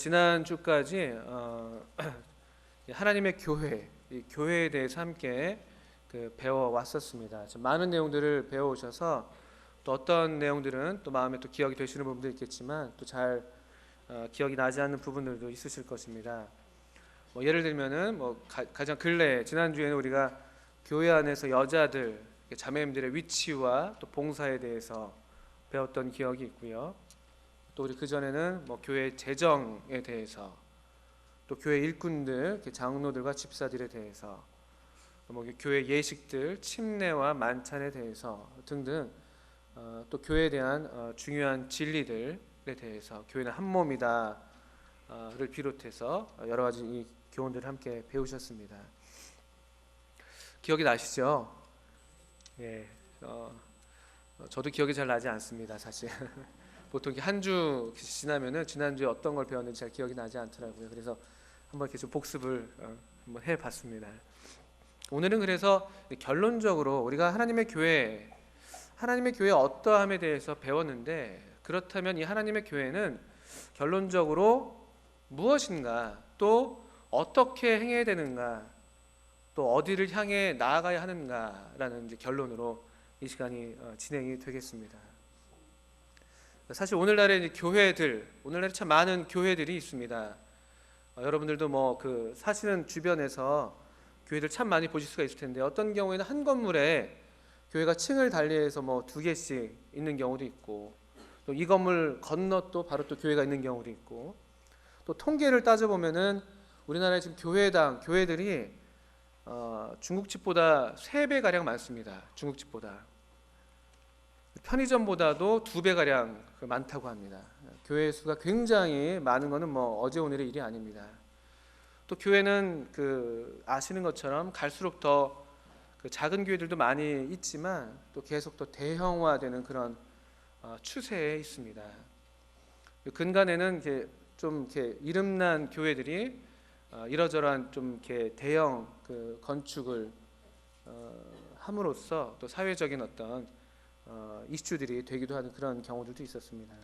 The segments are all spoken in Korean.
지난주까지 하나님의 교회, 이 교회에 대해서 함께 배워왔었습니다. 많은 내용들을 배워오셔서 또 어떤 내용들은 또 마음에 또 기억이 되시는 부분도 있겠지만 또 잘 기억이 나지 않는 부분들도 있으실 것입니다. 예를 들면은 가장 근래 지난주에는 우리가 교회 안에서 여자들 자매님들의 위치와 또 봉사에 대해서 배웠던 기억이 있고요. 또 우리 그 전에는 교회 재정에 대해서 또 교회 일꾼들 장로들과 집사들에 대해서 또 교회 예식들 침례와 만찬에 대해서 등등 또 교회에 대한 중요한 진리들에 대해서 교회는 한 몸이다를 비롯해서 여러 가지 이 교훈들을 함께 배우셨습니다. 기억이 나시죠? 예, 저도 기억이 잘 나지 않습니다, 사실. 보통 한 주 지나면은 지난주에 어떤 걸 배웠는지 잘 기억이 나지 않더라고요. 그래서 한번 이렇게 좀 복습을 한번 해봤습니다. 오늘은 그래서 결론적으로 우리가 하나님의 교회 어떠함에 대해서 배웠는데, 그렇다면 이 하나님의 교회는 결론적으로 무엇인가, 또 어떻게 행해야 되는가, 또 어디를 향해 나아가야 하는가라는 이제 결론으로 이 시간이 진행이 되겠습니다. 사실 오늘날에 오늘날에 참 많은 교회들이 있습니다. 여러분들도 사시는 주변에서 교회들 참 많이 보실 수가 있을 텐데, 어떤 경우에는 한 건물에 교회가 층을 달리해서 2개씩 있는 경우도 있고, 또 이 건물 건너 또 바로 또 교회가 있는 경우도 있고, 또 통계를 따져보면은 우리나라의 지금 교회들이 중국집보다 3배가량 많습니다. 중국집보다. 편의점보다도 2배가량 많다고 합니다. 교회 수가 굉장히 많은 것은 어제 오늘의 일이 아닙니다. 또 교회는 아시는 것처럼 갈수록 더 작은 교회들도 많이 있지만 또 계속 더 대형화되는 그런 추세에 있습니다. 근간에는 좀 이름난 교회들이 이러저러한 좀 대형 건축을 함으로써 또 사회적인 어떤 이슈들이 되기도 하는 그런 경우들도 있었습니다.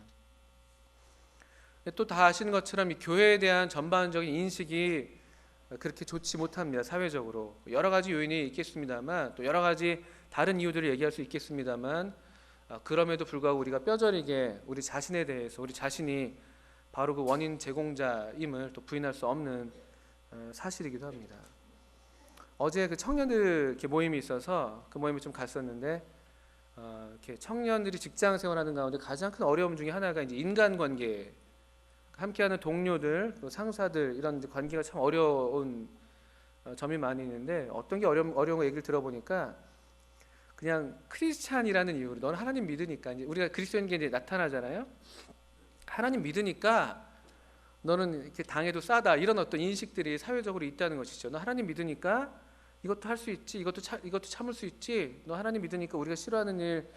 또 다 아시는 것처럼 이 교회에 대한 전반적인 인식이 그렇게 좋지 못합니다. 사회적으로 여러 가지 요인이 있겠습니다만, 또 여러 가지 다른 이유들을 얘기할 수 있겠습니다만, 그럼에도 불구하고 우리가 뼈저리게 우리 자신에 대해서 우리 자신이 바로 그 원인 제공자임을 또 부인할 수 없는 사실이기도 합니다. 어제 청년들 모임이 있어서 그 모임에 좀 갔었는데, 이렇게 청년들이 직장 생활하는 가운데 가장 큰 어려움 중에 하나가 이제 인간관계, 함께하는 동료들, 또 상사들, 이런 관계가 참 어려운 점이 많이 있는데, 어떤 게 어려운 거 얘기를 들어보니까 그냥 크리스찬이라는 이유로, 너는 하나님 믿으니까, 이제 우리가 그리스도인게 이제 나타나잖아요. 하나님 믿으니까 너는 이렇게 당해도 싸다, 이런 어떤 인식들이 사회적으로 있다는 것이죠. 너 하나님 믿으니까 이것도 할 수 있지, 이것도 참을 수 있지, 너 하나님 믿으니까 우리가 싫어하는 일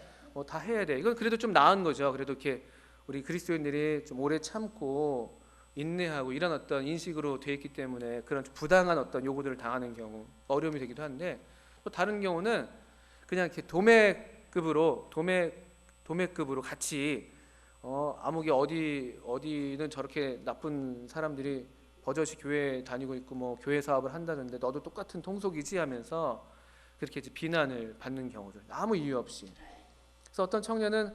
다 해야 돼. 이건 그래도 좀 나은 거죠. 그래도 이렇게 우리 그리스도인들이 좀 오래 참고 인내하고 이런 어떤 인식으로 되어 있기 때문에 그런 부당한 어떤 요구들을 당하는 경우 어려움이 되기도 한데, 또 다른 경우는 그냥 이렇게 도매급으로 같이 아무개 어디는 저렇게 나쁜 사람들이 버젓이 교회 다니고 있고 교회 사업을 한다는데 너도 똑같은 통속이지 하면서 그렇게 이제 비난을 받는 경우들, 아무 이유 없이. 그래서 어떤 청년은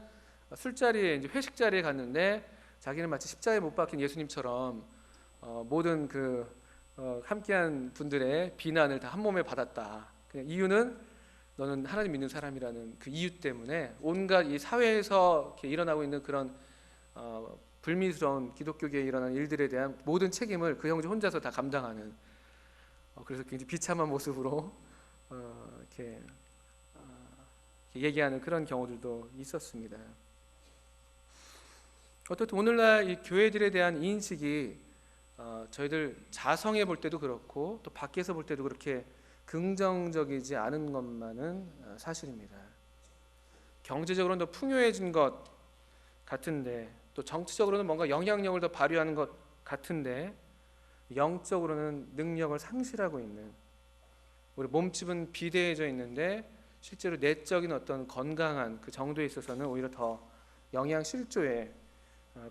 술자리에, 이제 회식 자리에 갔는데 자기는 마치 십자가에 못 박힌 예수님처럼 모든 함께한 분들의 비난을 다 한 몸에 받았다. 그냥 이유는 너는 하나님 믿는 사람이라는 그 이유 때문에 온갖 이 사회에서 이렇게 일어나고 있는 그런 불미스러운 기독교계에 일어나는 일들에 대한 모든 책임을 그 형제 혼자서 다 감당하는, 그래서 굉장히 비참한 모습으로 이렇게 얘기하는 그런 경우들도 있었습니다. 어떻든 오늘날 이 교회들에 대한 인식이 저희들 자성해 볼 때도 그렇고 또 밖에서 볼 때도 그렇게 긍정적이지 않은 것만은 사실입니다. 경제적으로는 더 풍요해진 것 같은데, 또 정치적으로는 뭔가 영향력을 더 발휘하는 것 같은데, 영적으로는 능력을 상실하고 있는, 우리 몸집은 비대해져 있는데 실제로 내적인 어떤 건강한 그 정도에 있어서는 오히려 더 영양 실조에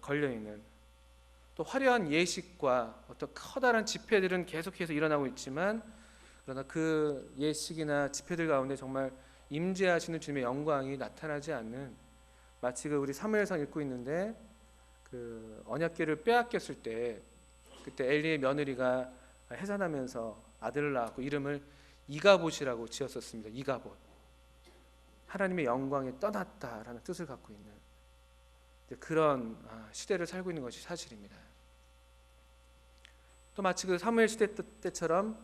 걸려 있는, 또 화려한 예식과 어떤 커다란 집회들은 계속해서 일어나고 있지만, 그러나 그 예식이나 집회들 가운데 정말 임재하시는 주님의 영광이 나타나지 않는, 마치 그 우리 사무엘상 읽고 있는데 그 언약궤를 빼앗겼을 때 그때 엘리의 며느리가 해산하면서 아들을 낳았고 이름을 이가봇이라고 지었었습니다. 이가봇, 하나님의 영광이 떠났다라는 뜻을 갖고 있는 그런 시대를 살고 있는 것이 사실입니다. 또 마치 그 사무엘 시대 때처럼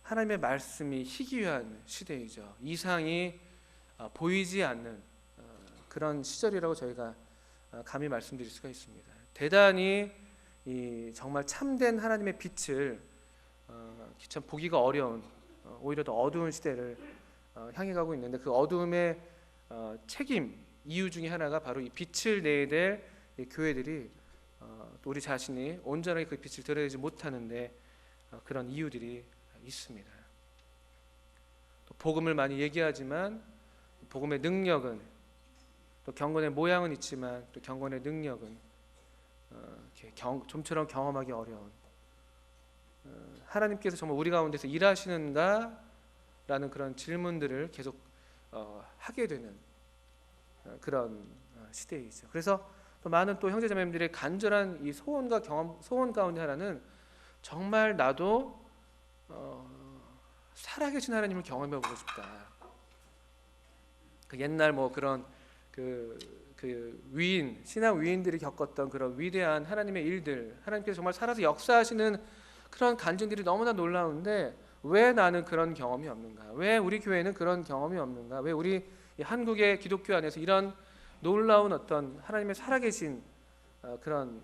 하나님의 말씀이 희귀한 시대이죠. 이상이 보이지 않는 그런 시절이라고 저희가 감히 말씀드릴 수가 있습니다. 대단히 정말 참된 하나님의 빛을 참 보기가 어려운, 오히려 더 어두운 시대를 향해 가고 있는데, 그 어두움의 책임 이유 중에 하나가 바로 이 빛을 내야 될 교회들이 또 우리 자신이 온전하게 그 빛을 드러내지 못하는데 그런 이유들이 있습니다. 또 복음을 많이 얘기하지만 복음의 능력은, 또 경건의 모양은 있지만 또 경건의 능력은 좀처럼 경험하기 어려운, 하나님께서 정말 우리 가운데서 일하시는가? 라는 그런 질문들을 계속 하게 되는 그런 시대이죠. 그래서 또 많은 또 형제자매님들의 간절한 이 소원과 소원 가운데 하나는 정말 나도 살아계신 하나님을 경험해 보고 싶다. 그 옛날 뭐 그런 그 위인, 신앙 위인들이 겪었던 그런 위대한 하나님의 일들, 하나님께서 정말 살아서 역사하시는 그런 간증들이 너무나 놀라운데 왜 나는 그런 경험이 없는가? 왜 우리 교회는 그런 경험이 없는가? 왜 우리 한국의 기독교 안에서 이런 놀라운 어떤 하나님의 살아계신 그런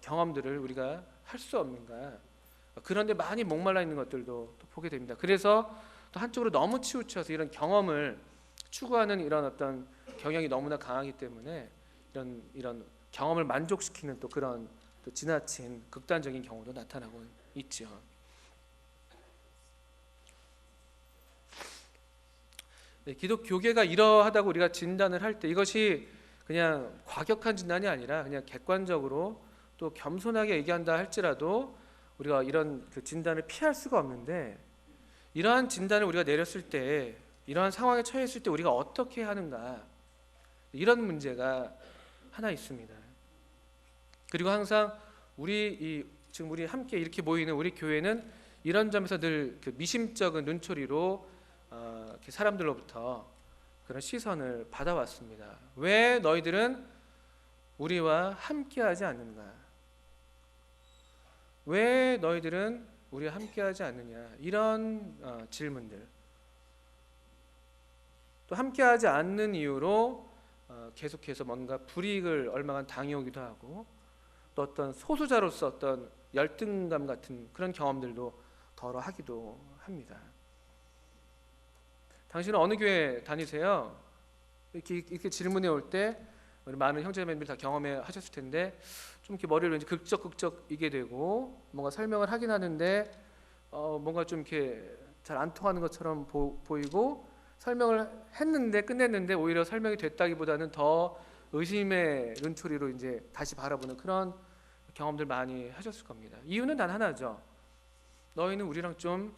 경험들을 우리가 할 수 없는가? 그런데 많이 목말라 있는 것들도 또 보게 됩니다. 그래서 또 한쪽으로 너무 치우쳐서 이런 경험을 추구하는 이런 어떤 경향이 너무나 강하기 때문에 이런 경험을 만족시키는 또 그런 또 지나친 극단적인 경우도 나타나고 있죠. 기독교계가 이러하다고 우리가 진단을 할 때 이것이 그냥 과격한 진단이 아니라 그냥 객관적으로 또 겸손하게 얘기한다 할지라도 우리가 이런 그 진단을 피할 수가 없는데, 이러한 진단을 우리가 내렸을 때, 이러한 상황에 처했을 때 우리가 어떻게 하는가, 이런 문제가 하나 있습니다. 그리고 항상 지금 우리 함께 이렇게 모이는 우리 교회는 이런 점에서 늘 그 미심쩍은 눈초리로 이렇게 사람들로부터 그런 시선을 받아왔습니다. 왜 너희들은 우리와 함께하지 않는가? 왜 너희들은 우리와 함께하지 않느냐? 이런 질문들. 또 함께하지 않는 이유로 계속해서 뭔가 불이익을 얼마간 당해오기도 하고, 또 어떤 소수자로서 어떤 열등감 같은 그런 경험들도 덜어하기도 합니다. 당신은 어느 교회 다니세요? 이렇게 질문해 올 때 우리 많은 형제자매님들 다 경험해 하셨을 텐데, 좀 이렇게 머리를 왠지 극적극적 이게 되고 뭔가 설명을 하긴 하는데 뭔가 좀 이렇게 잘 안 통하는 것처럼 보이고, 설명을 했는데 끝냈는데 오히려 설명이 됐다기보다는 더 의심의 눈초리로 이제 다시 바라보는 그런 경험들 많이 하셨을 겁니다. 이유는 단 하나죠. 너희는 우리랑 좀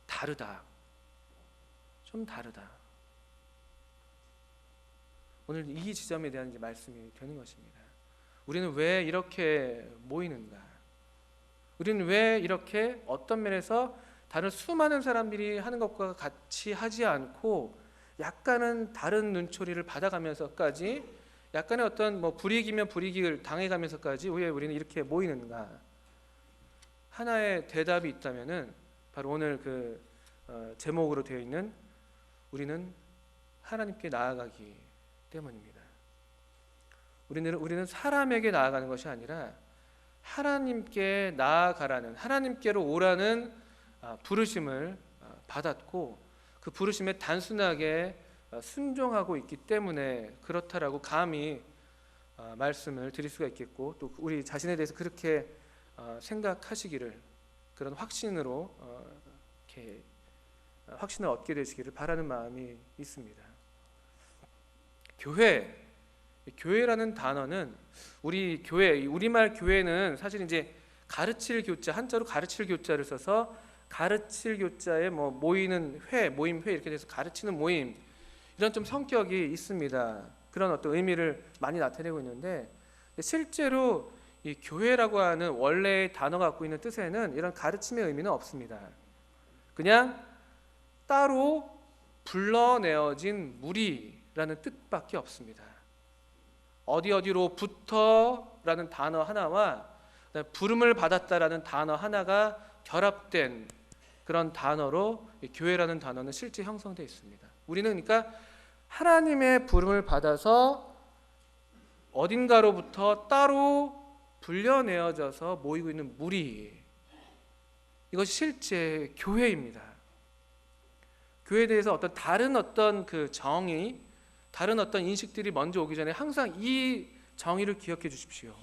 다르다. 좀 다르다. 오늘 이 지점에 대한 이제 말씀이 되는 것입니다. 우리는 왜 이렇게 모이는가? 우리는 왜 이렇게 어떤 면에서 다른 수많은 사람들이 하는 것과 같이 하지 않고 약간은 다른 눈초리를 받아가면서까지, 약간의 어떤 뭐 불이익이면 불이익을 당해가면서까지 왜 우리는 이렇게 모이는가? 하나의 대답이 있다면은 바로 오늘 그 제목으로 되어 있는 우리는 하나님께 나아가기 때문입니다. 우리는 사람에게 나아가는 것이 아니라 하나님께 나아가라는, 하나님께로 오라는 부르심을 받았고, 그 부르심에 단순하게 순종하고 있기 때문에 그렇다라고 감히 말씀을 드릴 수가 있겠고, 또 우리 자신에 대해서 그렇게 생각하시기를, 그런 확신으로 이렇게 확신을 얻게 되시기를 바라는 마음이 있습니다. 교회라는 단어는 우리 교회, 우리말 교회는 사실 이제 가르칠 교자, 한자로 가르칠 교자를 써서 가르칠 교자에 뭐 모이는 회, 모임회 이렇게 돼서 가르치는 모임, 이런 좀 성격이 있습니다. 그런 어떤 의미를 많이 나타내고 있는데, 실제로 이 교회라고 하는 원래의 단어가 갖고 있는 뜻에는 이런 가르침의 의미는 없습니다. 그냥 따로 불러내어진 무리라는 뜻밖에 없습니다. 어디로부터라는 단어 하나와 부름을 받았다라는 단어 하나가 결합된 그런 단어로 교회라는 단어는 실제 형성되어 있습니다. 우리는 그러니까 하나님의 부름을 받아서 어딘가로부터 따로 불려내어져서 모이고 있는 무리, 이것이 실제 교회입니다. 교회에 대해서 다른 어떤 그 정의, 다른 어떤 인식들이 먼저 오기 전에 항상 이 정의를 기억해 주십시오.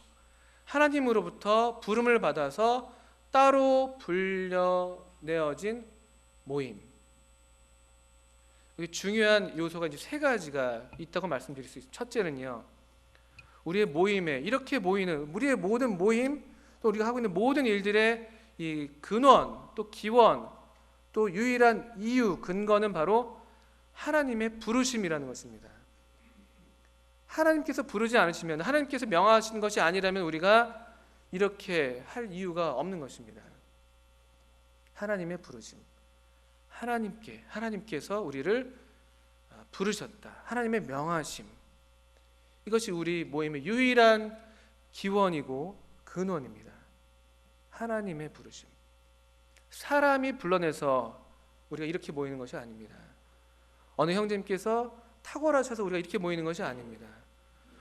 하나님으로부터 부름을 받아서 따로 불려내어진 모임. 여기 중요한 요소가 이제 세 가지가 있다고 말씀드릴 수 있습니다. 첫째는요, 우리의 모임에 이렇게 모이는 우리의 모든 모임, 또 우리가 하고 있는 모든 일들의 이 근원, 또 기원, 또 유일한 이유, 근거는 바로 하나님의 부르심이라는 것입니다. 하나님께서 부르지 않으시면, 하나님께서 명하신 것이 아니라면 우리가 이렇게 할 이유가 없는 것입니다. 하나님의 부르심, 하나님께서 우리를 부르셨다, 하나님의 명하심, 이것이 우리 모임의 유일한 기원이고 근원입니다. 하나님의 부르심. 사람이 불러내서 우리가 이렇게 모이는 것이 아닙니다. 어느 형제님께서 탁월하셔서 우리가 이렇게 모이는 것이 아닙니다.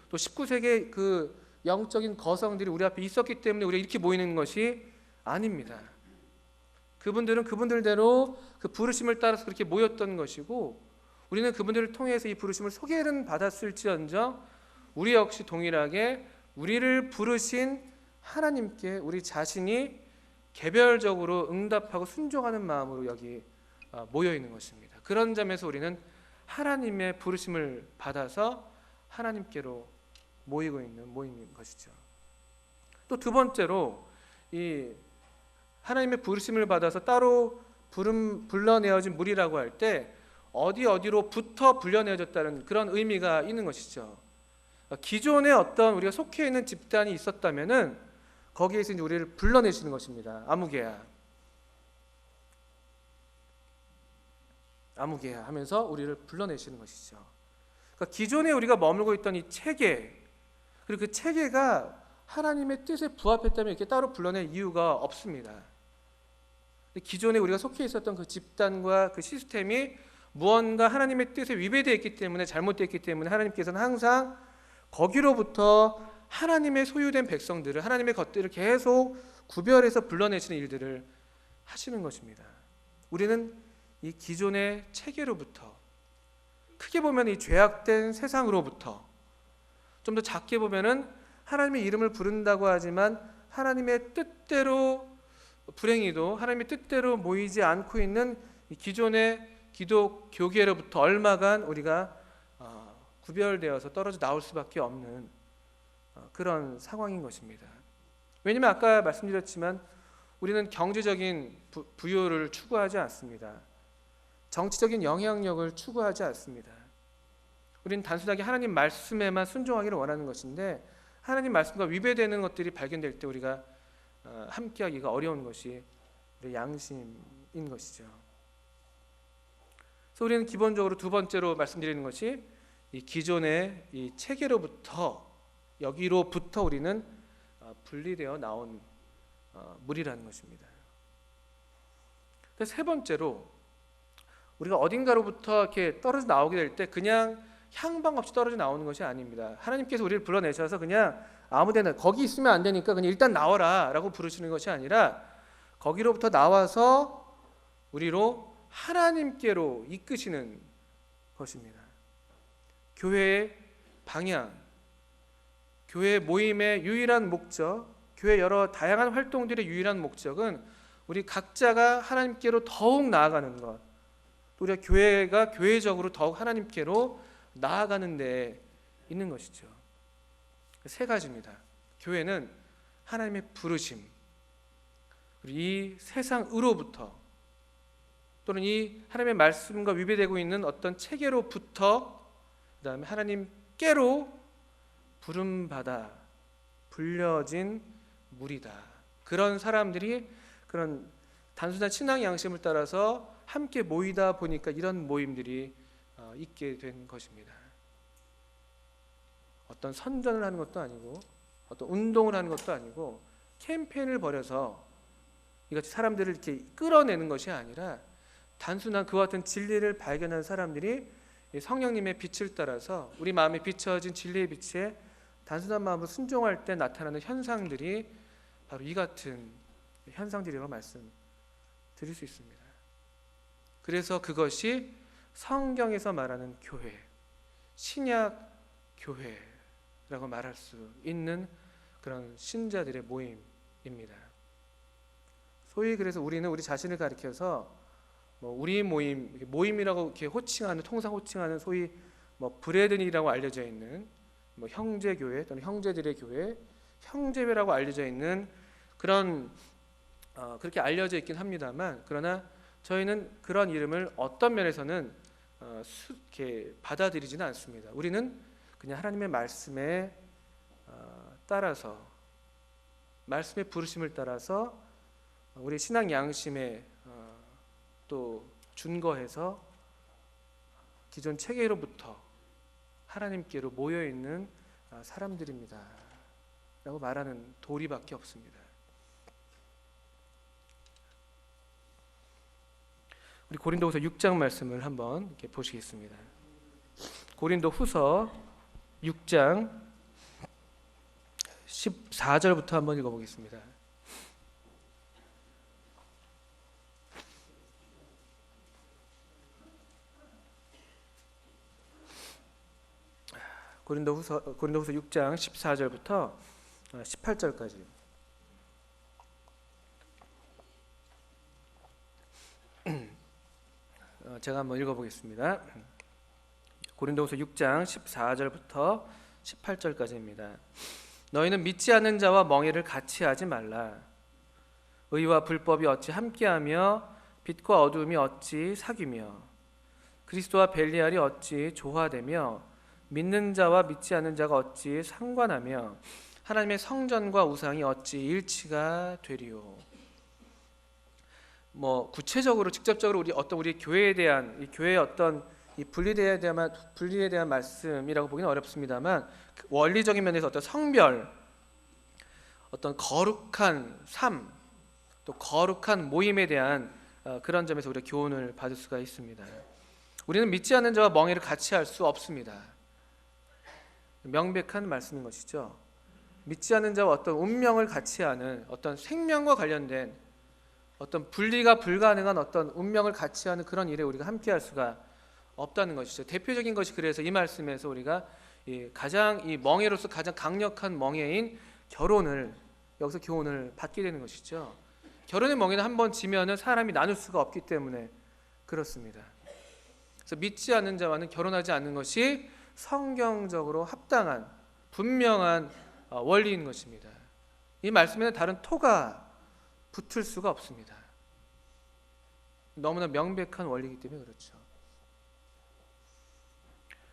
또 19세기의 그 영적인 거성들이 우리 앞에 있었기 때문에 우리가 이렇게 모이는 것이 아닙니다. 그분들은 그분들대로 그 부르심을 따라서 그렇게 모였던 것이고, 우리는 그분들을 통해서 이 부르심을 소개는 받았을지언정 우리 역시 동일하게 우리를 부르신 하나님께 우리 자신이 개별적으로 응답하고 순종하는 마음으로 여기 모여 있는 것입니다. 그런 점에서 우리는 하나님의 부르심을 받아서 하나님께로 모이고 있는 모임인 것이죠. 또 두 번째로, 이 하나님의 부르심을 받아서 따로 불러내어진 무리라고 할 때 어디로부터 불려내어졌다는 그런 의미가 있는 것이죠. 기존에 어떤 우리가 속해 있는 집단이 있었다면은 거기에서 이제 우리를 불러내시는 것입니다. 아무개야 하면서 우리를 불러내시는 것이죠. 그러니까 기존에 우리가 머물고 있던 이 체계, 그리고 그 체계가 하나님의 뜻에 부합했다면 이렇게 따로 불러낼 이유가 없습니다. 기존에 우리가 속해 있었던 그 집단과 그 시스템이 무언가 하나님의 뜻에 위배되어 있기 때문에, 잘못되어 있기 때문에 하나님께서는 항상 거기로부터 하나님의 소유된 백성들을, 하나님의 것들을 계속 구별해서 불러내시는 일들을 하시는 것입니다. 우리는 이 기존의 체계로부터, 크게 보면 이 죄악된 세상으로부터, 좀 더 작게 보면은 하나님의 이름을 부른다고 하지만 하나님의 뜻대로, 불행히도 하나님의 뜻대로 모이지 않고 있는 이 기존의 기독 교계로부터 얼마간 우리가 구별되어서 떨어져 나올 수밖에 없는 그런 상황인 것입니다. 왜냐하면 아까 말씀드렸지만 우리는 경제적인 부유를 추구하지 않습니다. 정치적인 영향력을 추구하지 않습니다. 우리는 단순하게 하나님 말씀에만 순종하기를 원하는 것인데, 하나님 말씀과 위배되는 것들이 발견될 때 우리가 함께하기가 어려운 것이 우리의 양심인 것이죠. 그래서 우리는 기본적으로 두 번째로 말씀드리는 것이 이 기존의 이 체계로부터, 여기로부터 우리는 분리되어 나온 무리라는 것입니다. 세 번째로, 우리가 어딘가로부터 이렇게 떨어져 나오게 될 때 그냥 향방 없이 떨어져 나오는 것이 아닙니다. 하나님께서 우리를 불러내셔서 그냥 아무데나 거기 있으면 안 되니까 그냥 일단 나와라 라고 부르시는 것이 아니라, 거기로부터 나와서 우리로 하나님께로 이끄시는 것입니다. 교회의 방향, 교회 모임의 유일한 목적, 교회 여러 다양한 활동들의 유일한 목적은 우리 각자가 하나님께로 더욱 나아가는 것, 또 우리가 교회가 교회적으로 더욱 하나님께로 나아가는 데 있는 것이죠. 세 가지입니다. 교회는 하나님의 부르심, 그리고 이 세상으로부터 또는 이 하나님의 말씀과 위배되고 있는 어떤 체계로부터, 그 다음에 하나님께로 부름받아 불려진 무리다. 그런 사람들이 그런 단순한 신앙 양심을 따라서 함께 모이다 보니까 이런 모임들이 있게 된 것입니다. 어떤 선전을 하는 것도 아니고 어떤 운동을 하는 것도 아니고 캠페인을 벌여서 이같이 사람들을 이렇게 끌어내는 것이 아니라 단순한 그와 같은 진리를 발견한 사람들이 성령님의 빛을 따라서 우리 마음에 비춰진 진리의 빛에 단순한 마음으로 순종할 때 나타나는 현상들이 바로 이 같은 현상들이라고 말씀드릴 수 있습니다. 그래서 그것이 성경에서 말하는 교회, 신약 교회라고 말할 수 있는 그런 신자들의 모임입니다. 소위 그래서 우리는 우리 자신을 가리켜서 우리 모임이라고 이렇게 호칭하는, 통상 호칭하는 소위 브레든이라고 알려져 있는 형제 교회 또는 형제들의 교회, 형제회라고 알려져 있는 그런 그렇게 알려져 있긴 합니다만, 그러나 저희는 그런 이름을 어떤 면에서는 이렇게 받아들이지는 않습니다. 우리는 그냥 하나님의 말씀에 따라서, 말씀의 부르심을 따라서 우리 신앙 양심에 또 준거해서 기존 체계로부터 하나님께로 모여 있는 사람들입니다 라고 말하는 도리밖에 없습니다. 우리 고린도후서 6장 말씀을 한번 이렇게 보시겠습니다. 고린도후서 6장 14절부터 한번 읽어보겠습니다. 고린도후서 6장 14절부터 18절까지. 제가 한번 읽어보겠습니다. 고린도후서 6장 14절부터 18절까지입니다. 너희는 믿지 않는 자와 멍에를 같이 하지 말라. 의와 불법이 어찌 함께하며 빛과 어두움이 어찌 사귀며 그리스도와 벨리알이 어찌 조화되며 믿는 자와 믿지 않는 자가 어찌 상관하며 하나님의 성전과 우상이 어찌 일치가 되리요. 구체적으로 직접적으로 우리 교회에 대한 이 교회의 어떤 이 분리에 대한 말씀이라고 보기는 어렵습니다만, 원리적인 면에서 어떤 성별, 어떤 거룩한 삶, 또 거룩한 모임에 대한 그런 점에서 우리가 교훈을 받을 수가 있습니다. 우리는 믿지 않는 자와 멍에를 같이 할 수 없습니다. 명백한 말씀인 것이죠. 믿지 않는 자와 어떤 운명을 같이 하는, 어떤 생명과 관련된 어떤 분리가 불가능한 어떤 운명을 같이 하는 그런 일에 우리가 함께 할 수가 없다는 것이죠. 대표적인 것이 그래서 이 말씀에서 우리가 가장 이 멍에로서 가장 강력한 멍에인 결혼을, 여기서 교훈을 받게 되는 것이죠. 결혼의 멍에는 한번 지면은 사람이 나눌 수가 없기 때문에 그렇습니다. 그래서 믿지 않는 자와는 결혼하지 않는 것이 성경적으로 합당한 분명한 원리인 것입니다. 이 말씀에는 다른 토가 붙을 수가 없습니다. 너무나 명백한 원리이기 때문에 그렇죠.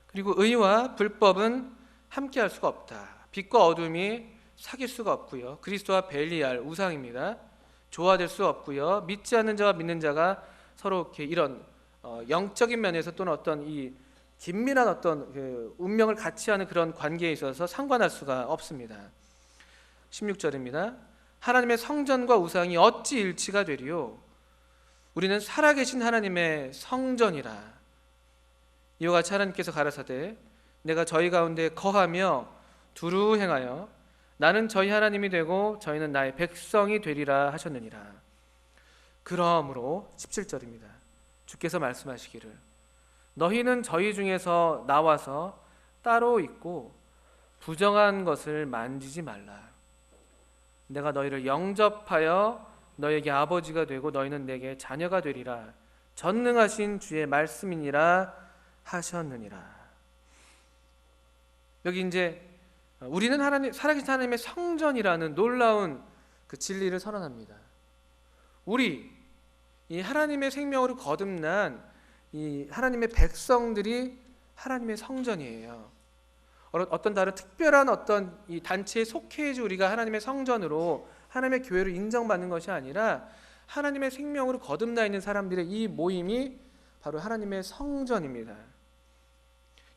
그리고 의와 불법은 함께 할 수가 없다. 빛과 어둠이 사귈 수가 없고요. 그리스도와 벨리알, 우상입니다. 조화될 수 없고요. 믿지 않는 자와 믿는 자가 서로 이렇게 이런 영적인 면에서 또는 어떤 이 긴밀한 어떤 그 운명을 같이 하는 그런 관계에 있어서 상관할 수가 없습니다. 16절입니다. 하나님의 성전과 우상이 어찌 일치가 되리요? 우리는 살아계신 하나님의 성전이라. 이와 같이 하나님께서 가라사대 내가 저희 가운데 거하며 두루 행하여 나는 저희 하나님이 되고 저희는 나의 백성이 되리라 하셨느니라. 그러므로 17절입니다. 주께서 말씀하시기를 너희는 저희 중에서 나와서 따로 있고 부정한 것을 만지지 말라. 내가 너희를 영접하여 너에게 아버지가 되고 너희는 내게 자녀가 되리라. 전능하신 주의 말씀이니라 하셨느니라. 여기 이제 우리는 살아계신 하나님의 성전이라는 놀라운 그 진리를 선언합니다. 우리 이 하나님의 생명으로 거듭난 이 하나님의 백성들이 하나님의 성전이에요. 어떤 다른 특별한 어떤 이 단체에 속해야지 우리가 하나님의 성전으로 하나님의 교회로 인정받는 것이 아니라 하나님의 생명으로 거듭나 있는 사람들의 이 모임이 바로 하나님의 성전입니다.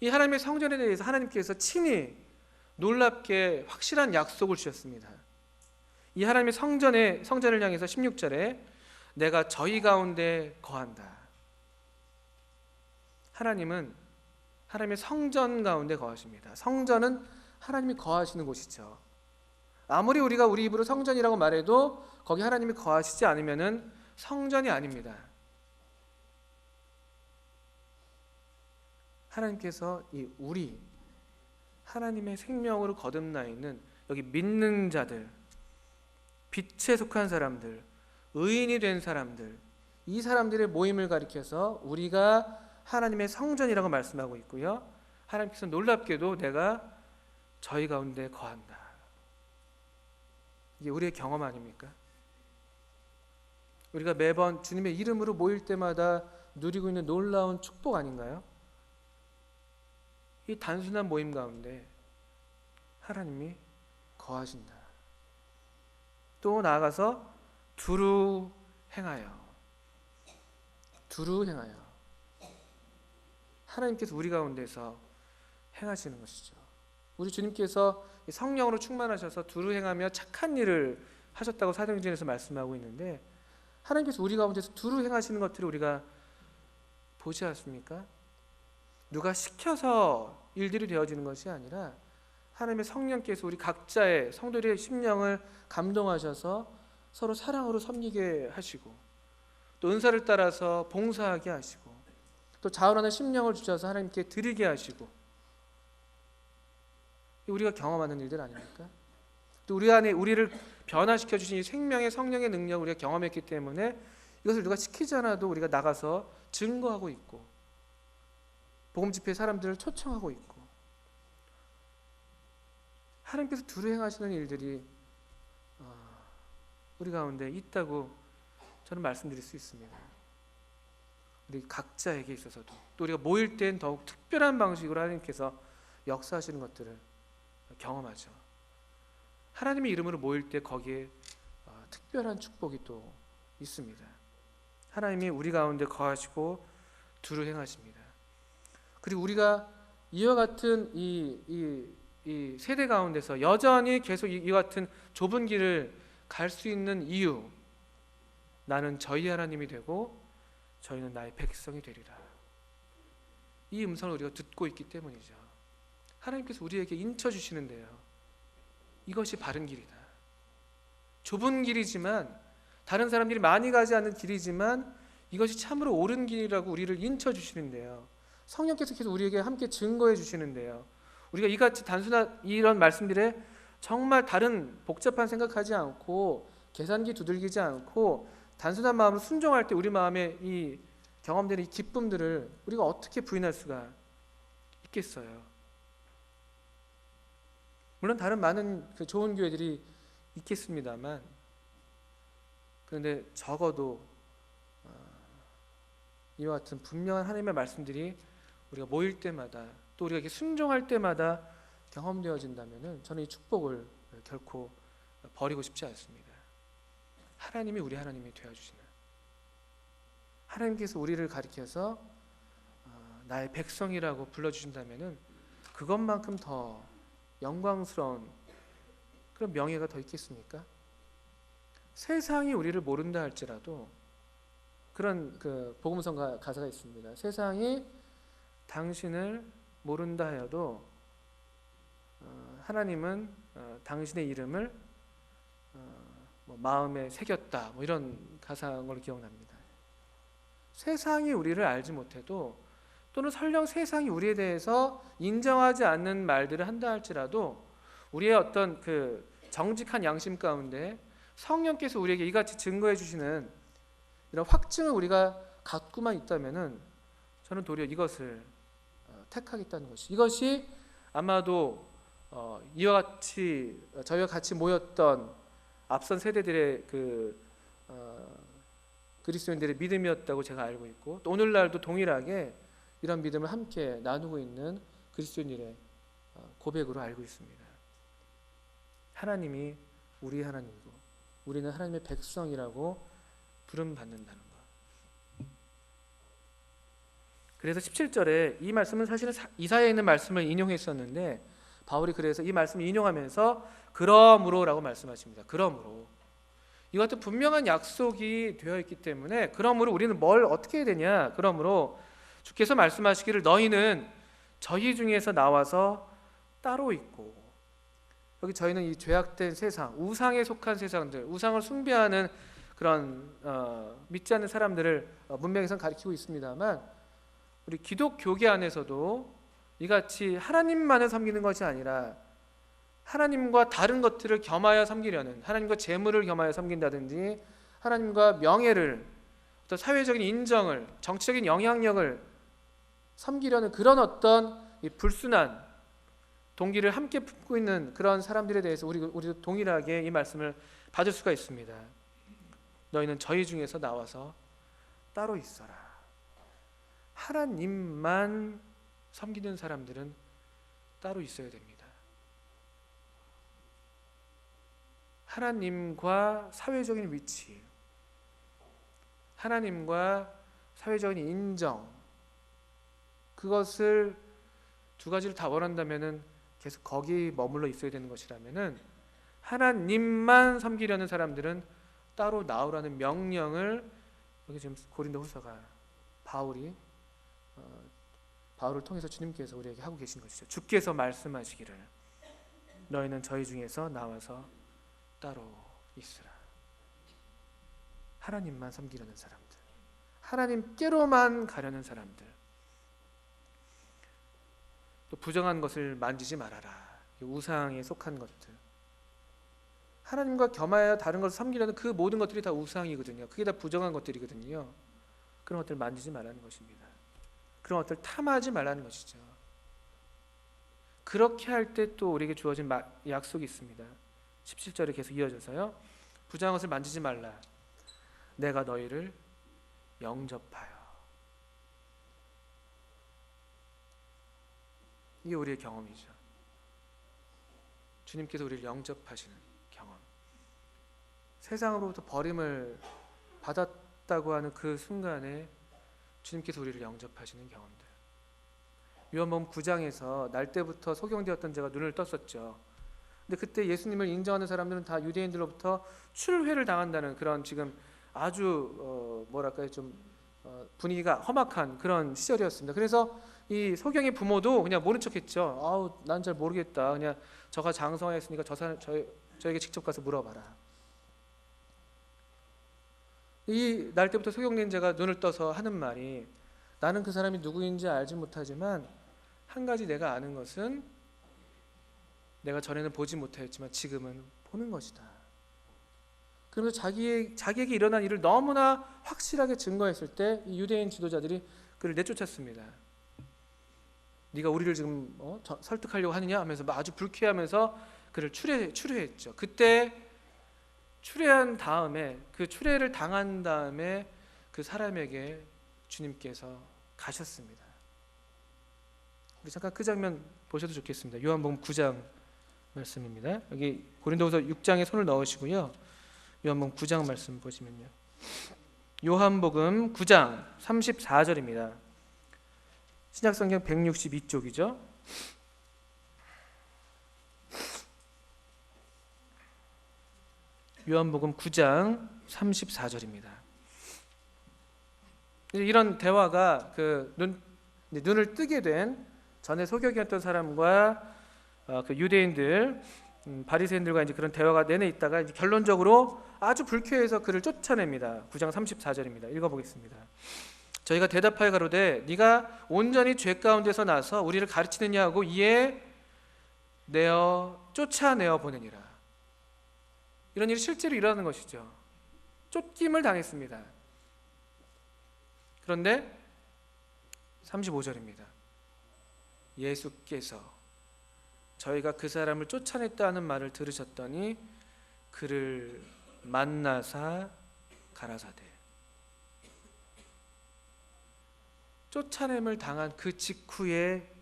이 하나님의 성전에 대해서 하나님께서 친히 놀랍게 확실한 약속을 주셨습니다. 이 하나님의 성전을 향해서 16절에 내가 저희 가운데 거한다. 하나님은 하나님의 성전 가운데 거하십니다. 성전은 하나님이 거하시는 곳이죠. 아무리 우리가 우리 입으로 성전이라고 말해도 거기 하나님이 거하시지 않으면은 성전이 아닙니다. 하나님께서 이 우리 하나님의 생명으로 거듭나 있는 여기 믿는 자들, 빛에 속한 사람들, 의인이 된 사람들, 이 사람들의 모임을 가리켜서 우리가 하나님의 성전이라고 말씀하고 있고요. 하나님께서 놀랍게도 내가 저희 가운데 거한다. 이게 우리의 경험 아닙니까? 우리가 매번 주님의 이름으로 모일 때마다 누리고 있는 놀라운 축복 아닌가요? 이 단순한 모임 가운데 하나님이 거하신다. 또 나아가서 두루 행하여 하나님께서 우리 가운데서 행하시는 것이죠. 우리 주님께서 성령으로 충만하셔서 두루 행하며 착한 일을 하셨다고 사도행전에서 말씀하고 있는데 하나님께서 우리 가운데서 두루 행하시는 것들을 우리가 보지 않습니까? 누가 시켜서 일들이 되어지는 것이 아니라 하나님의 성령께서 우리 각자의 성도들의 심령을 감동하셔서 서로 사랑으로 섬기게 하시고 또 은사를 따라서 봉사하게 하시고 또 자원하는 심령을 주셔서 하나님께 드리게 하시고 우리가 경험하는 일들 아닙니까? 또 우리 안에 우리를 변화시켜 주신 이 생명의 성령의 능력을 우리가 경험했기 때문에 이것을 누가 시키지 않아도 우리가 나가서 증거하고 있고 복음 집회에 사람들을 초청하고 있고 하나님께서 두루 행하시는 일들이 우리 가운데 있다고 저는 말씀드릴 수 있습니다. 우리 각자에게 있어서도 또 우리가 모일 땐 더욱 특별한 방식으로 하나님께서 역사하시는 것들을 경험하죠. 하나님의 이름으로 모일 때 거기에 특별한 축복이 또 있습니다. 하나님이 우리 가운데 거하시고 두루 행하십니다. 그리고 우리가 이와 같은 이 세대 가운데서 여전히 계속 이 같은 좁은 길을 갈 수 있는 이유, 나는 저희 하나님이 되고 저희는 나의 백성이 되리라. 이 음성을 우리가 듣고 있기 때문이죠. 하나님께서 우리에게 인쳐 주시는데요. 이것이 바른 길이다. 좁은 길이지만 다른 사람들이 많이 가지 않는 길이지만 이것이 참으로 옳은 길이라고 우리를 인쳐 주시는데요. 성령께서 계속 우리에게 함께 증거해 주시는데요. 우리가 이같이 단순한 이런 말씀들에 정말 다른 복잡한 생각하지 않고 계산기 두들기지 않고 단순한 마음으로 순종할 때 우리 마음에 이 경험되는 이 기쁨들을 우리가 어떻게 부인할 수가 있겠어요? 물론 다른 많은 그 좋은 교회들이 있겠습니다만 그런데 적어도 이와 같은 분명한 하나님의 말씀들이 우리가 모일 때마다 또 우리가 이렇게 순종할 때마다 경험되어진다면 저는 이 축복을 결코 버리고 싶지 않습니다. 하나님이 우리 하나님이 되어주시는 하나님께서 우리를 가리켜서 나의 백성이라고 불러주신다면 그것만큼 더 영광스러운 그런 명예가 더 있겠습니까? 세상이 우리를 모른다 할지라도 그런 그 복음성 가사가 있습니다. 세상이 당신을 모른다 하여도 하나님은 당신의 이름을 마음에 새겼다. 이런 가사인 걸로 기억납니다. 세상이 우리를 알지 못해도 또는 설령 세상이 우리에 대해서 인정하지 않는 말들을 한다 할지라도 우리의 어떤 그 정직한 양심 가운데 성령께서 우리에게 이같이 증거해 주시는 이런 확증을 우리가 갖고만 있다면은 저는 도리어 이것을 택하겠다는 것이 이것이 아마도 이와 같이 저희와 같이 모였던 앞선 세대들의 그리스도인들의 믿음이었다고 제가 알고 있고, 또 오늘날도 동일하게 이런 믿음을 함께 나누고 있는 그리스도인들의 고백으로 알고 있습니다. 하나님이 우리의 하나님이고 우리는 하나님의 백성이라고 부름받는다는 것. 그래서 17절에 이 말씀은 사실은 이사야에 있는 말씀을 인용했었는데, 바울이 그래서 이 말씀을 인용하면서 그러므로라고 말씀하십니다. 그러므로 이와 같은 분명한 약속이 되어 있기 때문에, 그러므로 우리는 뭘 어떻게 해야 되냐? 그러므로 주께서 말씀하시기를 너희는 저희 중에서 나와서 따로 있고, 여기 저희는 이 죄악된 세상, 우상에 속한 세상들, 우상을 숭배하는 그런 믿지 않는 사람들을 문맥에서 가리키고 있습니다만, 우리 기독교계 안에서도 이같이 하나님만을 섬기는 것이 아니라 하나님과 다른 것들을 겸하여 섬기려는, 하나님과 재물을 겸하여 섬긴다든지 하나님과 명예를, 어떤 사회적인 인정을, 정치적인 영향력을 섬기려는 그런 어떤 이 불순한 동기를 함께 품고 있는 그런 사람들에 대해서 우리도 동일하게 이 말씀을 받을 수가 있습니다. 너희는 저희 중에서 나와서 따로 있어라. 하나님만 섬기는 사람들은 따로 있어야 됩니다. 하나님과 사회적인 위치, 하나님과 사회적인 인정, 그것을 두 가지를 다 원한다면은 계속 거기 머물러 있어야 되는 것이라면은, 하나님만 섬기려는 사람들은 따로 나오라는 명령을 여기 지금 고린도후서가 바울을 통해서 주님께서 우리에게 하고 계신 것이죠. 주께서 말씀하시기를 너희는 저희 중에서 나와서 따로 있으라. 하나님만 섬기려는 사람들, 하나님께로만 가려는 사람들, 또 부정한 것을 만지지 말아라. 우상에 속한 것들, 하나님과 겸하여 다른 것을 섬기려는 그 모든 것들이 다 우상이거든요. 그게 다 부정한 것들이거든요. 그런 것들을 만지지 말라는 것입니다. 그런 것들을 탐하지 말라는 것이죠. 그렇게 할 때 또 우리에게 주어진 약속이 있습니다. 17절에 계속 이어져서요, 부정한 것을 만지지 말라. 내가 너희를 영접하여. 이게 우리의 경험이죠. 주님께서 우리를 영접하시는 경험. 세상으로부터 버림을 받았다고 하는 그 순간에 주님께서 우리를 영접하시는 경험들. 요한복음 9장에서 날 때부터 소경되었던 자가 눈을 떴었죠. 근데 그때 예수님을 인정하는 사람들은 다 유대인들로부터 출회를 당한다는 그런, 지금 아주 분위기가 험악한 그런 시절이었습니다. 그래서 이 소경의 부모도 그냥 모른 척했죠. 아우, 난 잘 모르겠다. 그냥 저가 장성했으니까 저에게 직접 가서 물어봐라. 이 날 때부터 소경된 자가 눈을 떠서 하는 말이, 나는 그 사람이 누구인지 알지 못하지만 한 가지 내가 아는 것은, 내가 전에는 보지 못하였지만 지금은 보는 것이다. 그러면서 자기에게 일어난 일을 너무나 확실하게 증거했을 때 이 유대인 지도자들이 그를 내쫓았습니다. 네가 우리를 지금 설득하려고 하느냐 하면서 아주 불쾌하면서 그를 추례했죠. 그때 추례한 다음에, 그 추례를 당한 다음에 그 사람에게 주님께서 가셨습니다. 우리 잠깐 그 장면 보셔도 좋겠습니다. 요한복음 9장 말씀입니다. 여기 고린도후서 6장에 손을 넣으시고요, 요한복음 9장 말씀 보시면요, 요한복음 9장 34절입니다. 신약성경 162쪽이죠. 요한복음 9장 34절입니다. 이런 대화가 눈을 뜨게 된 전에 소경이었던 사람과 그 유대인들, 바리새인들과 이제 그런 대화가 내내 있다가 이제 결론적으로 아주 불쾌해서 그를 쫓아냅니다. 9장 34절입니다. 읽어보겠습니다. 저희가 대답하여 가로되 네가 온전히 죄 가운데서 나서 우리를 가르치느냐 하고 이에 쫓아내어 보내니라. 이런 일이 실제로 일어나는 것이죠. 쫓김을 당했습니다. 그런데 35절입니다. 예수께서 저희가 그 사람을 쫓아냈다는 말을 들으셨더니 그를 만나사 가라사대. 쫓아냄을 당한 그 직후에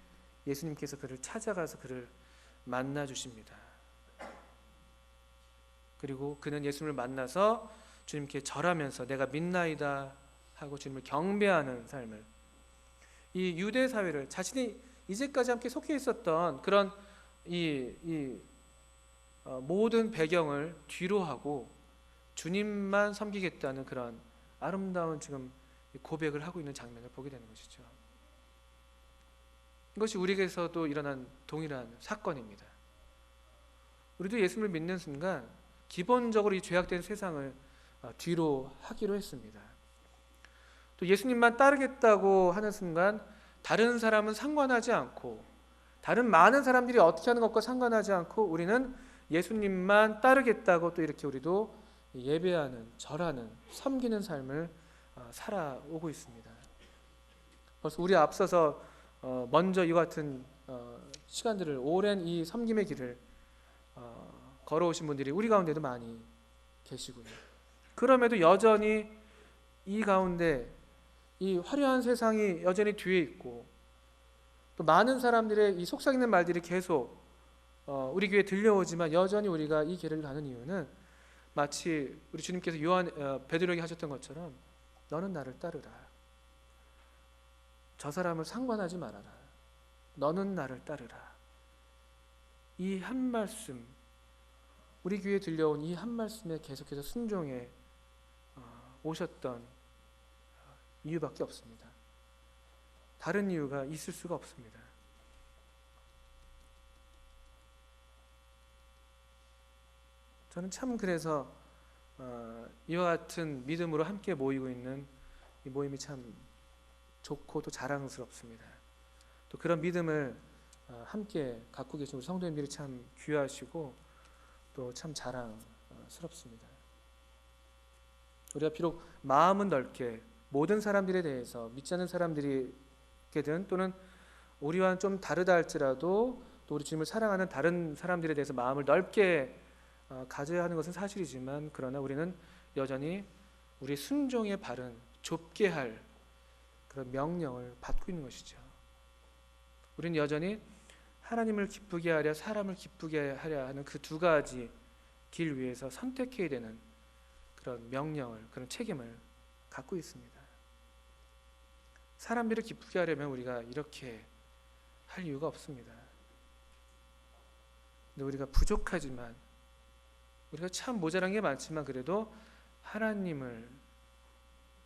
예수님께서 그를 찾아가서 그를 만나 주십니다. 그리고 그는 예수님을 만나서 주님께 절하면서 내가 믿나이다 하고 주님을 경배하는 삶을, 이 유대 사회를 자신이 이제까지 함께 속해 있었던 그런 모든 배경을 뒤로 하고 주님만 섬기겠다는 그런 아름다운 지금 고백을 하고 있는 장면을 보게 되는 것이죠. 이것이 우리에게서도 일어난 동일한 사건입니다. 우리도 예수님을 믿는 순간 기본적으로 이 죄악된 세상을 뒤로 하기로 했습니다. 또 예수님만 따르겠다고 하는 순간 다른 사람은 상관하지 않고, 다른 많은 사람들이 어떻게 하는 것과 상관하지 않고 우리는 예수님만 따르겠다고 또 이렇게 우리도 예배하는, 절하는, 섬기는 삶을 살아오고 있습니다. 벌써 우리 앞서서 먼저 이와 같은 시간들을, 오랜 이 섬김의 길을 걸어오신 분들이 우리 가운데도 많이 계시고요. 그럼에도 여전히 이 가운데 이 화려한 세상이 여전히 뒤에 있고, 또 많은 사람들의 이 속삭이는 말들이 계속 우리 귀에 들려오지만 여전히 우리가 이 길을 가는 이유는 마치 우리 주님께서 베드로에게 하셨던 것처럼 너는 나를 따르라, 저 사람을 상관하지 말아라, 너는 나를 따르라. 이 한 말씀, 우리 귀에 들려온 이 한 말씀에 계속해서 순종해 오셨던 이유밖에 없습니다. 다른 이유가 있을 수가 없습니다. 저는 참 그래서 이와 같은 믿음으로 함께 모이고 있는 이 모임이 참 좋고 또 자랑스럽습니다. 또 그런 믿음을 함께 갖고 계신 우리 성도님들이 참 귀하시고 또 참 자랑스럽습니다. 우리가 비록 마음은 넓게 모든 사람들에 대해서, 믿지 않는 사람들이든 또는 우리와는 좀 다르다 할지라도 또 우리 주님을 사랑하는 다른 사람들에 대해서 마음을 넓게 가져야 하는 것은 사실이지만, 그러나 우리는 여전히 우리 순종의 발은 좁게 할 그런 명령을 받고 있는 것이죠. 우리는 여전히 하나님을 기쁘게 하랴 사람을 기쁘게 하랴 하는 그 두 가지 길 위에서 선택해야 되는 그런 명령을, 그런 책임을 갖고 있습니다. 사람들을 기쁘게 하려면 우리가 이렇게 할 이유가 없습니다. 근데 우리가 부족하지만, 우리가 참 모자란 게 많지만 그래도 하나님을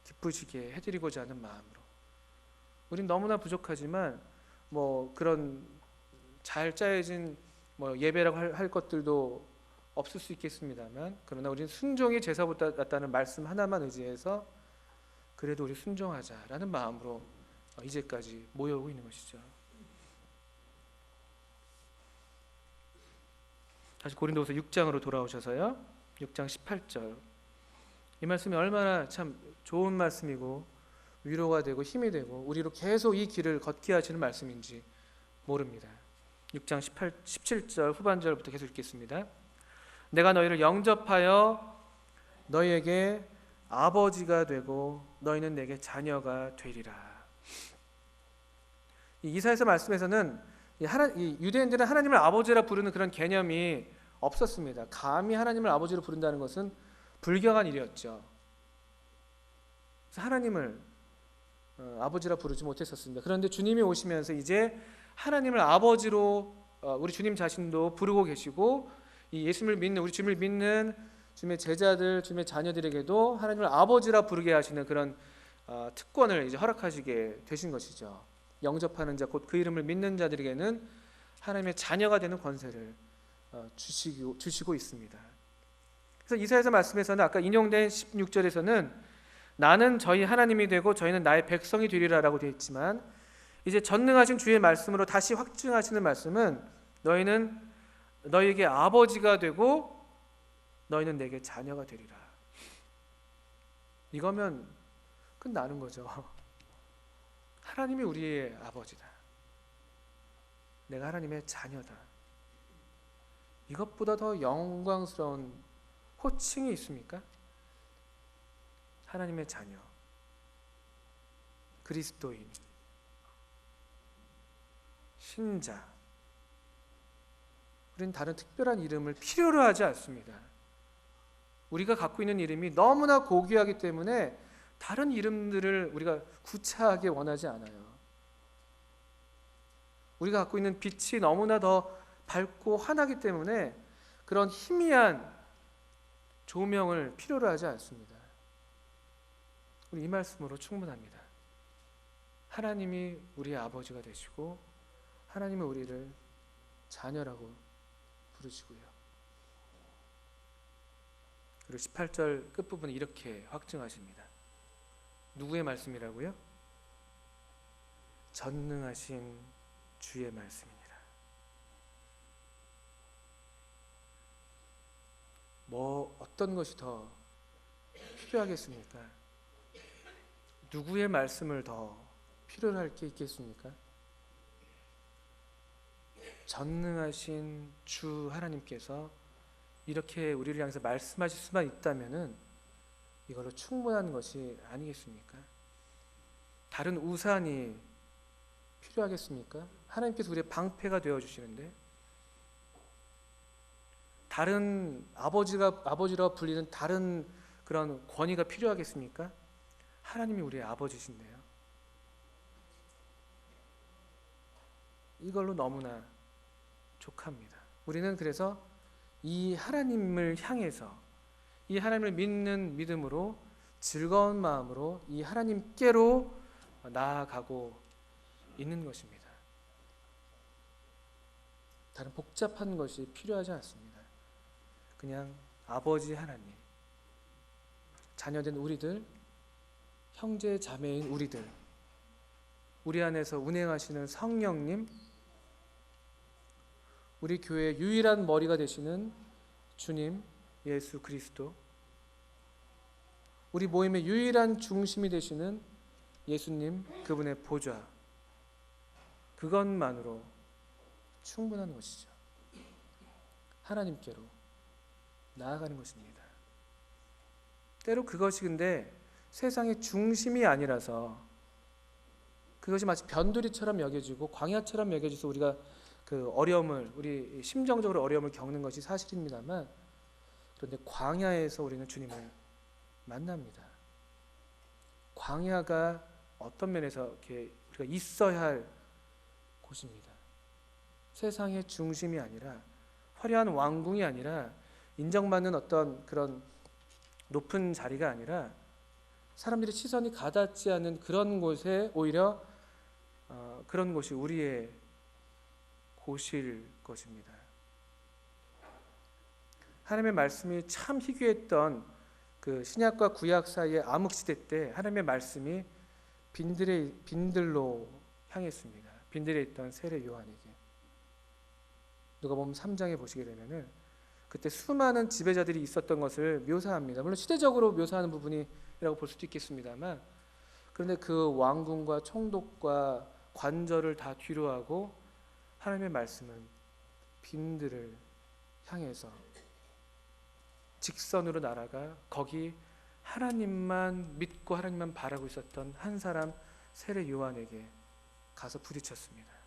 기쁘시게 해드리고자 하는 마음으로, 우린 너무나 부족하지만 그런 잘 짜여진 예배라고 할 것들도 없을 수 있겠습니다만, 그러나 우리는 순종이 제사보다 낫다는 말씀 하나만 의지해서 그래도 우리 순종하자라는 마음으로 이제까지 모여오고 있는 것이죠. 다시 고린도후서 6장으로 돌아오셔서요, 6장 18절, 이 말씀이 얼마나 참 좋은 말씀이고 위로가 되고 힘이 되고 우리로 계속 이 길을 걷게 하시는 말씀인지 모릅니다. 6장 17절 후반절부터 계속 읽겠습니다. 내가 너희를 영접하여 너희에게 아버지가 되고 너희는 내게 자녀가 되리라. 이사야서 말씀에서는 이 유대인들은 하나님을 아버지라 부르는 그런 개념이 없었습니다. 감히 하나님을 아버지로 부른다는 것은 불경한 일이었죠. 그래서 하나님을 아버지라 부르지 못했었습니다. 그런데 주님이 오시면서 이제 하나님을 아버지로 우리 주님 자신도 부르고 계시고, 이 예수님을 믿는, 우리 주님을 믿는 주님의 제자들, 주님의 자녀들에게도 하나님을 아버지라 부르게 하시는 그런 특권을 이제 허락하시게 되신 것이죠. 영접하는 자, 곧 그 이름을 믿는 자들에게는 하나님의 자녀가 되는 권세를 주시고 있습니다. 그래서 이사야서 말씀에서는 아까 인용된 16절에서는 나는 저희 하나님이 되고 저희는 나의 백성이 되리라라고 되어 있지만, 이제 전능하신 주의 말씀으로 다시 확증하시는 말씀은 너희는 너희에게 아버지가 되고 너희는 내게 자녀가 되리라. 이거면 끝나는 거죠. 하나님이 우리의 아버지다, 내가 하나님의 자녀다. 이것보다 더 영광스러운 호칭이 있습니까? 하나님의 자녀, 그리스도인, 신자. 우리는 다른 특별한 이름을 필요로 하지 않습니다. 우리가 갖고 있는 이름이 너무나 고귀하기 때문에 다른 이름들을 우리가 구차하게 원하지 않아요. 우리가 갖고 있는 빛이 너무나 더 밝고 환하기 때문에 그런 희미한 조명을 필요로 하지 않습니다. 우리 이 말씀으로 충분합니다. 하나님이 우리의 아버지가 되시고 하나님은 우리를 자녀라고 부르시고요. 그리고 18절 끝부분에 이렇게 확증하십니다. 누구의 말씀이라고요? 전능하신 주의 말씀입니다. 어떤 것이 더 필요하겠습니까? 누구의 말씀을 더 필요로 할 게 있겠습니까? 전능하신 주 하나님께서 이렇게 우리를 향해서 말씀하실 수만 있다면은 이걸로 충분한 것이 아니겠습니까? 다른 우산이 필요하겠습니까? 하나님께서 우리의 방패가 되어 주시는데, 다른 아버지라 불리는 다른 그런 권위가 필요하겠습니까? 하나님이 우리의 아버지신데요. 이걸로 너무나 족합니다. 우리는 그래서 이 하나님을 향해서, 이 하나님을 믿는 믿음으로 즐거운 마음으로 이 하나님께로 나아가고 있는 것입니다. 다른 복잡한 것이 필요하지 않습니다. 그냥 아버지 하나님, 자녀된 우리들, 형제 자매인 우리들, 우리 안에서 운행하시는 성령님, 우리 교회의 유일한 머리가 되시는 주님 예수 그리스도, 우리 모임의 유일한 중심이 되시는 예수님, 그분의 보좌, 그것만으로 충분한 것이죠. 하나님께로 나아가는 것입니다. 때로 그것이 근데 세상의 중심이 아니라서, 그것이 마치 변두리처럼 여겨지고 광야처럼 여겨져서 우리가 그 어려움을, 우리 심정적으로 어려움을 겪는 것이 사실입니다만, 그런데 광야에서 우리는 주님을 만납니다. 광야가 어떤 면에서 이렇게 우리가 있어야 할 곳입니다. 세상의 중심이 아니라, 화려한 왕궁이 아니라, 인정받는 어떤 그런 높은 자리가 아니라, 사람들의 시선이 가닿지 않는 그런 곳에 오히려 그런 곳이 우리의 곳일 것입니다. 하나님의 말씀이 참 희귀했던 그 신약과 구약 사이의 암흑시대 때 하나님의 말씀이 빈들로 향했습니다. 빈들에 있던 세례 요한에게. 누가복음 3장에 보시게 되면은 그때 수많은 지배자들이 있었던 것을 묘사합니다. 물론 시대적으로 묘사하는 부분이라고 볼 수도 있겠습니다만, 그런데 그 왕궁과 총독과 관절을 다 뒤로하고 하나님의 말씀은 빈들을 향해서 직선으로 날아가 거기 하나님만 믿고 하나님만 바라고 있었던 한 사람 세례 요한에게 가서 부딪혔습니다.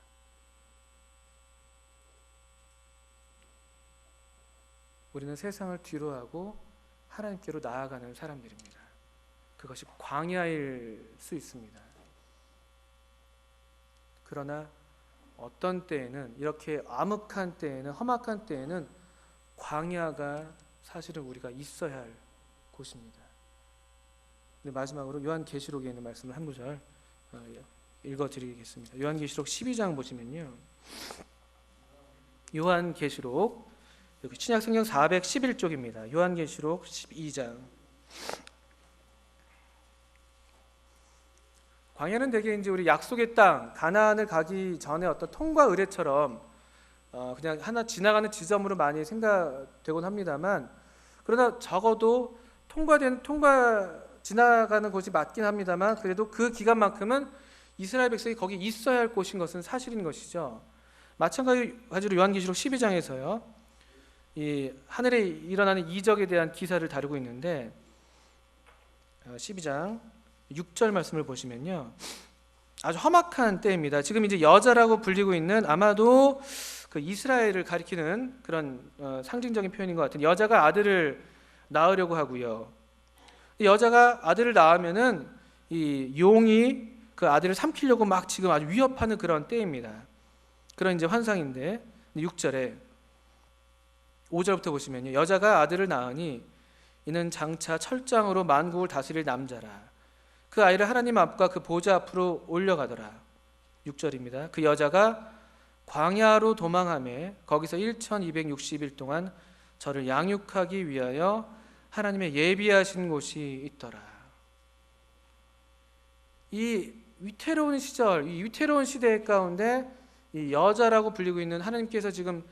우리는 세상을 뒤로하고 하나님께로 나아가는 사람들입니다. 그것이 광야일 수 있습니다. 그러나 어떤 때에는, 이렇게 암흑한 때에는, 험악한 때에는 광야가 사실은 우리가 있어야 할 곳입니다. 근데 마지막으로 요한계시록에 있는 말씀을 한 구절 읽어드리겠습니다. 요한계시록 12장 보시면요, 요한계시록 여기 신약성경 411쪽입니다. 요한계시록 12장. 광야는 대개 이제 우리 약속의 땅 가나안을 가기 전에 어떤 통과 의례처럼 그냥 하나 지나가는 지점으로 많이 생각되곤 합니다만, 그러나 적어도 지나가는 곳이 맞긴 합니다만, 그래도 그 기간만큼은 이스라엘 백성이 거기 있어야 할 곳인 것은 사실인 것이죠. 마찬가지로 요한계시록 12장에서요, 이 하늘에 일어나는 이적에 대한 기사를 다루고 있는데 12장 6절 말씀을 보시면요, 아주 험악한 때입니다. 지금 이제 여자라고 불리고 있는, 아마도 그 이스라엘을 가리키는 그런 상징적인 표현인 것 같은, 여자가 아들을 낳으려고 하고요. 여자가 아들을 낳으면은 이 용이 그 아들을 삼키려고 막 지금 아주 위협하는 그런 때입니다. 그런 이제 환상인데 6절에 5절부터 보시면요, 여자가 아들을 낳으니 이는 장차 철장으로 만국을 다스릴 남자라. 그 아이를 하나님 앞과 그 보좌 앞으로 올려가더라. 6절입니다. 그 여자가 광야로 도망하며 거기서 1260일 동안 저를 양육하기 위하여 하나님의 예비하신 곳이 있더라. 이 위태로운 시절, 이 위태로운 시대 가운데 이 여자라고 불리고 있는 하나님께서 지금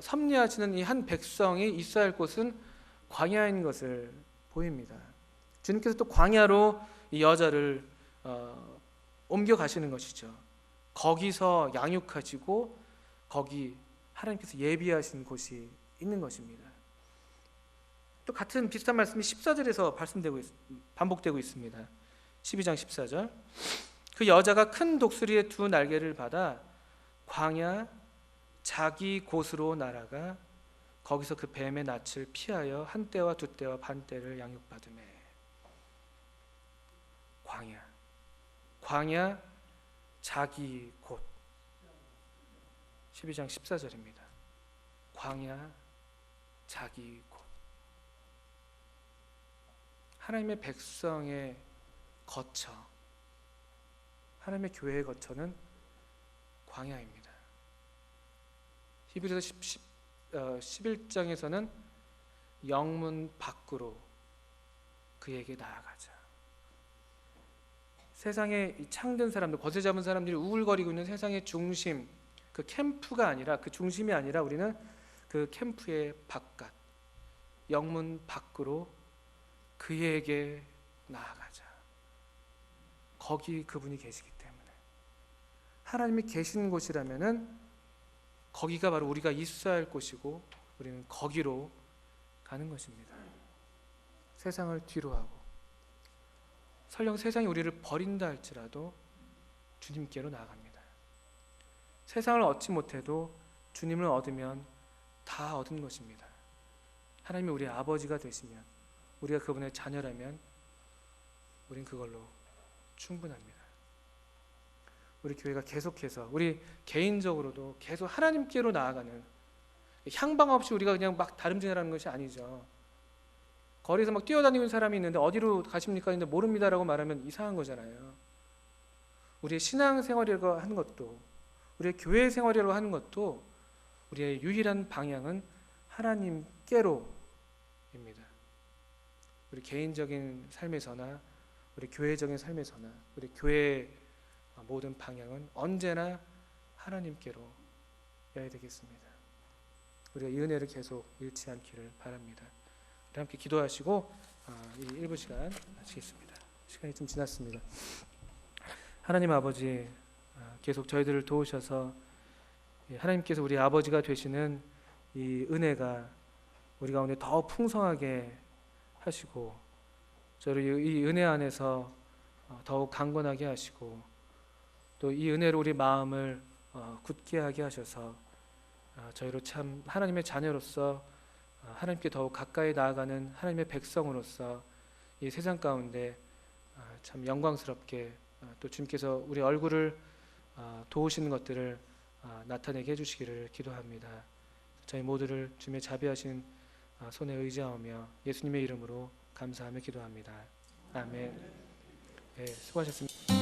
섭리하시는 이 한 백성이 있어야 할 곳은 광야인 것을 보입니다. 주님께서 또 광야로 이 여자를 옮겨가시는 것이죠. 거기서 양육하시고 거기 하나님께서 예비하신 곳이 있는 것입니다. 또 같은 비슷한 말씀이 14절에서 반복되고 있습니다. 12장 14절, 그 여자가 큰 독수리의 두 날개를 받아 광야 자기 곳으로 날아가 거기서 그 뱀의 낯을 피하여 한 떼와 두 떼와 반 떼를 양육받으매. 광야 자기 곳. 12장 14절입니다. 광야 자기 곳. 하나님의 백성의 거처, 하나님의 교회의 거처는 광야입니다. 히브리서 11장에서는 영문 밖으로 그에게 나아가자. 세상에 창든 사람들, 거세 잡은 사람들이 우글거리고 있는 세상의 중심, 그 캠프가 아니라, 그 중심이 아니라 우리는 그 캠프의 바깥, 영문 밖으로 그에게 나아가자. 거기 그분이 계시기 때문에, 하나님이 계신 곳이라면은 거기가 바로 우리가 있어야 할 곳이고 우리는 거기로 가는 것입니다. 세상을 뒤로 하고, 설령 세상이 우리를 버린다 할지라도 주님께로 나아갑니다. 세상을 얻지 못해도 주님을 얻으면 다 얻은 것입니다. 하나님이 우리의 아버지가 되시면, 우리가 그분의 자녀라면 우린 그걸로 충분합니다. 우리 교회가 계속해서, 우리 개인적으로도 계속 하나님께로 나아가는, 향방 없이 우리가 그냥 막 다름질하는 것이 아니죠. 거리에서 막 뛰어다니는 사람이 있는데 어디로 가십니까? 근데 모릅니다라고 말하면 이상한 거잖아요. 우리의 신앙생활이라고 하는 것도, 우리의 교회 생활이라고 하는 것도 우리의 유일한 방향은 하나님께로입니다. 우리 개인적인 삶에서나 우리 교회적인 삶에서나 우리 교회의 모든 방향은 언제나 하나님께로 여야 되겠습니다. 우리가 이 은혜를 계속 잃지 않기를 바랍니다. 우리 함께 기도하시고 이 1부 시간 마치겠습니다. 시간이 좀 지났습니다. 하나님 아버지, 계속 저희들을 도우셔서 하나님께서 우리 아버지가 되시는 이 은혜가 우리 가운데 더 풍성하게 하시고, 저를 이 은혜 안에서 더욱 강건하게 하시고, 또 이 은혜로 우리 마음을 굳게 하게 하셔서 저희로 참 하나님의 자녀로서 하나님께 더욱 가까이 나아가는 하나님의 백성으로서 이 세상 가운데 참 영광스럽게 또 주님께서 우리 얼굴을 도우시는 것들을 나타내게 해주시기를 기도합니다. 저희 모두를 주님의 자비하신 손에 의지하며 예수님의 이름으로 감사하며 기도합니다. 아멘. 네, 수고하셨습니다.